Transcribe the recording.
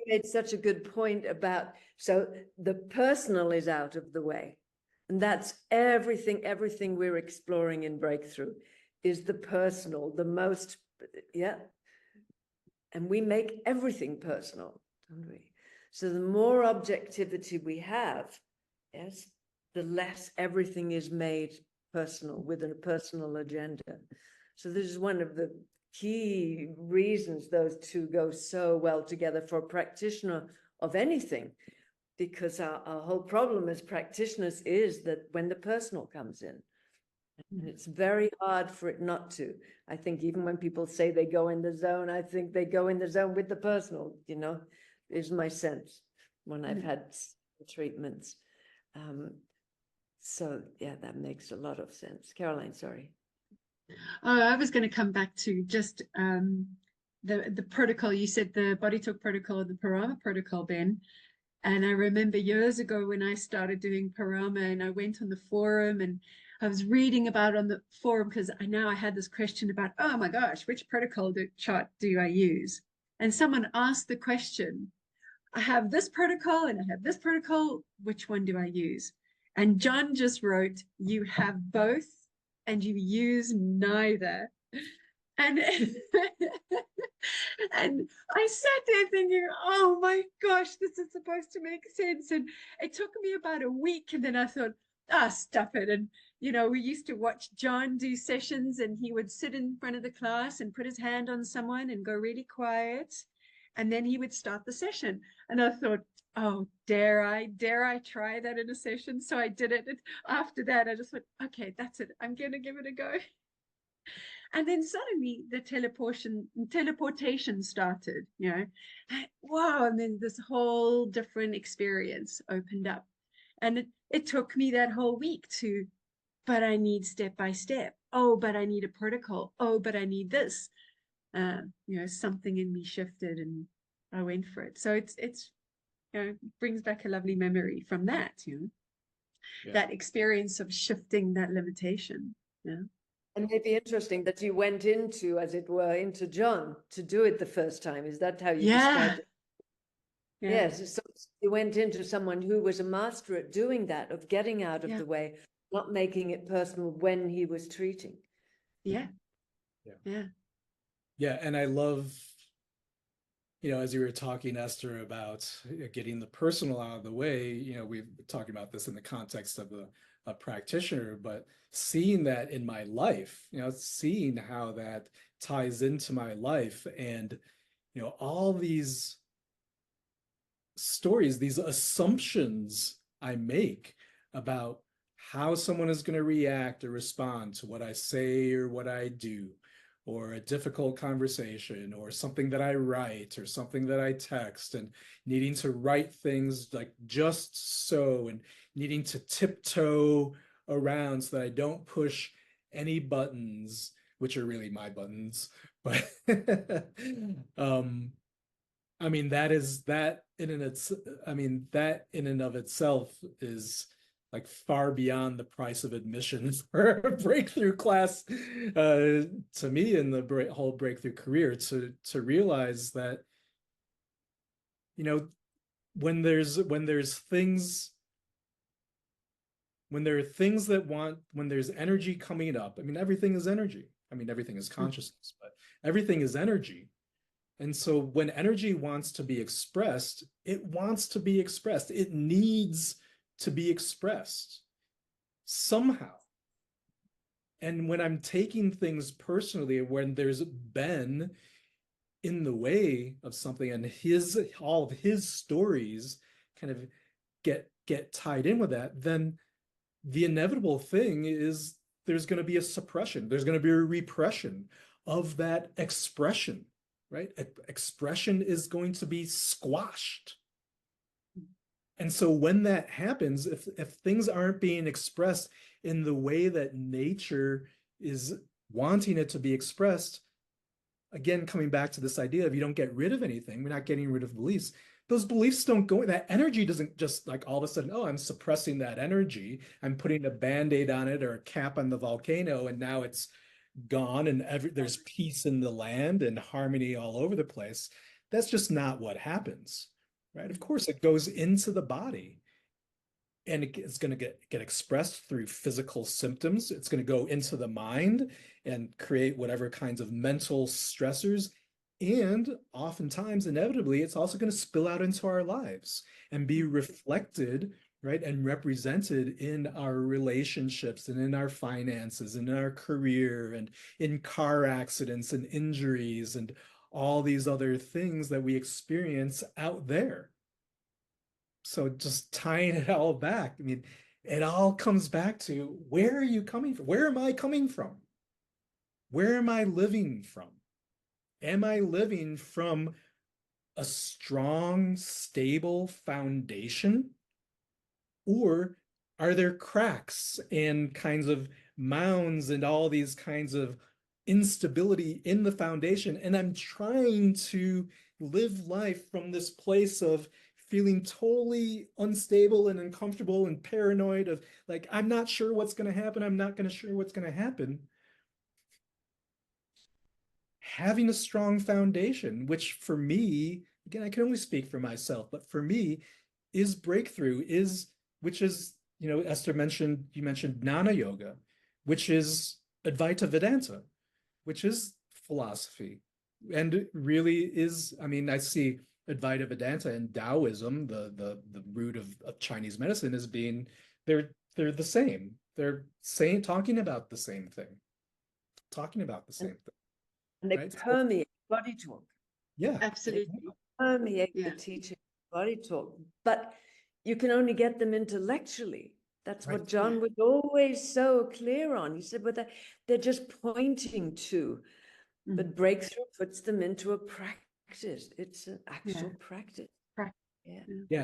made such a good point about, so the personal is out of the way. And that's everything we're exploring in Breakthrough is the personal, the most, yeah. And we make everything personal, don't we? So the more objectivity we have, yes, the less everything is made personal with a personal agenda. So this is one of the key reasons those two go so well together for a practitioner of anything, because our whole problem as practitioners is that when the personal comes in, and it's very hard for it not to. I think even when people say they go in the zone, I think they go in the zone with the personal, you know, is my sense when I've had treatments. So yeah, that makes a lot of sense. Caroline, sorry. Oh, I was going to come back to just the protocol. You said the BodyTalk protocol, the PaRama protocol, Ben. And I remember years ago when I started doing PaRama, and I went on the forum and I was reading about on the forum because I had this question about, oh my gosh, which protocol chart do I use? And someone asked the question, I have this protocol and I have this protocol, which one do I use? And John just wrote, you have both and you use neither. And and I sat there thinking, oh my gosh, this is supposed to make sense. And it took me about a week, and then I thought, stuff it. And you know, we used to watch John do sessions, and he would sit in front of the class and put his hand on someone and go really quiet, and then he would start the session. And I thought, oh, dare I try that in a session? So I did it. And after that, I just went, okay, that's it, I'm gonna give it a go. And then suddenly the teleportation started, you know, wow. And then this whole different experience opened up. And it took me that whole week to, but I need step by step. Oh, but I need a protocol. Oh, but I need this. You know, something in me shifted and I went for it. So it's you know, brings back a lovely memory from that, you know, that experience of shifting that limitation. Yeah. And maybe interesting that you went into, as it were, into John to do it the first time. Is that how you described it? Yeah. Yes. So you went into someone who was a master at doing that, of getting out of the way, not making it personal when he was treating. Yeah. And I love, you know, as you were talking, Esther, about getting the personal out of the way, you know, we've been talking about this in the context of a practitioner, but seeing that in my life, you know, seeing how that ties into my life, and, you know, all these stories, these assumptions I make about how someone is going to react or respond to what I say or what I do, or a difficult conversation, or something that I write, or something that I text, and needing to write things like just so, and needing to tiptoe around so that I don't push any buttons, which are really my buttons. But I mean, that in and of itself is like far beyond the price of admission for a breakthrough class, to me, in the whole breakthrough career, to realize that, you know, when there there's energy coming up, I mean, everything is energy. I mean, everything is consciousness, but everything is energy. And so when energy wants to be expressed, it wants to be expressed. It needs to be expressed somehow. And when I'm taking things personally, when there's Ben in the way of something, and all of his stories kind of get tied in with that, then the inevitable thing is there's going to be a suppression. There's going to be a repression of that expression, right? Expression is going to be squashed. And so when that happens, if things aren't being expressed in the way that nature is wanting it to be expressed, again, coming back to this idea of you don't get rid of anything, we're not getting rid of beliefs. Those beliefs don't go, that energy doesn't just like all of a sudden, oh, I'm suppressing that energy, I'm putting a Band-Aid on it or a cap on the volcano, and now it's gone and there's peace in the land and harmony all over the place. That's just not what happens. right? Of course, it goes into the body, and it's going to get expressed through physical symptoms. It's going to go into the mind and create whatever kinds of mental stressors. And oftentimes, inevitably, it's also going to spill out into our lives and be reflected, right, and represented in our relationships and in our finances and in our career and in car accidents and injuries and all these other things that we experience out there. So just tying it all back, I mean, it all comes back to, where are you coming from? Where am I coming from? Where am I living from? Am I living from a strong, stable foundation? Or are there cracks and kinds of mounds and all these kinds of instability in the foundation? And I'm trying to live life from this place of feeling totally unstable and uncomfortable and paranoid of like, I'm not sure what's going to happen. I'm not going to sure what's going to happen. Having a strong foundation, which for me, again, I can only speak for myself, but for me is breakthrough, which is, you know, Esther mentioned, you mentioned Jnana Yoga, which is Advaita Vedanta, which is philosophy. And really is, I mean, I see Advaita Vedanta and Taoism, the root of Chinese medicine, as being, they're the same. They're talking about the same thing. And they Right? permeate BodyTalk. Yeah. Absolutely. Permeate Yeah. the teaching of BodyTalk. But you can only get them intellectually. That's Right. what John was always so clear on. He said, but they're just pointing to, but breakthrough puts them into a practice. It's an actual practice. Prac- Yeah. Yeah.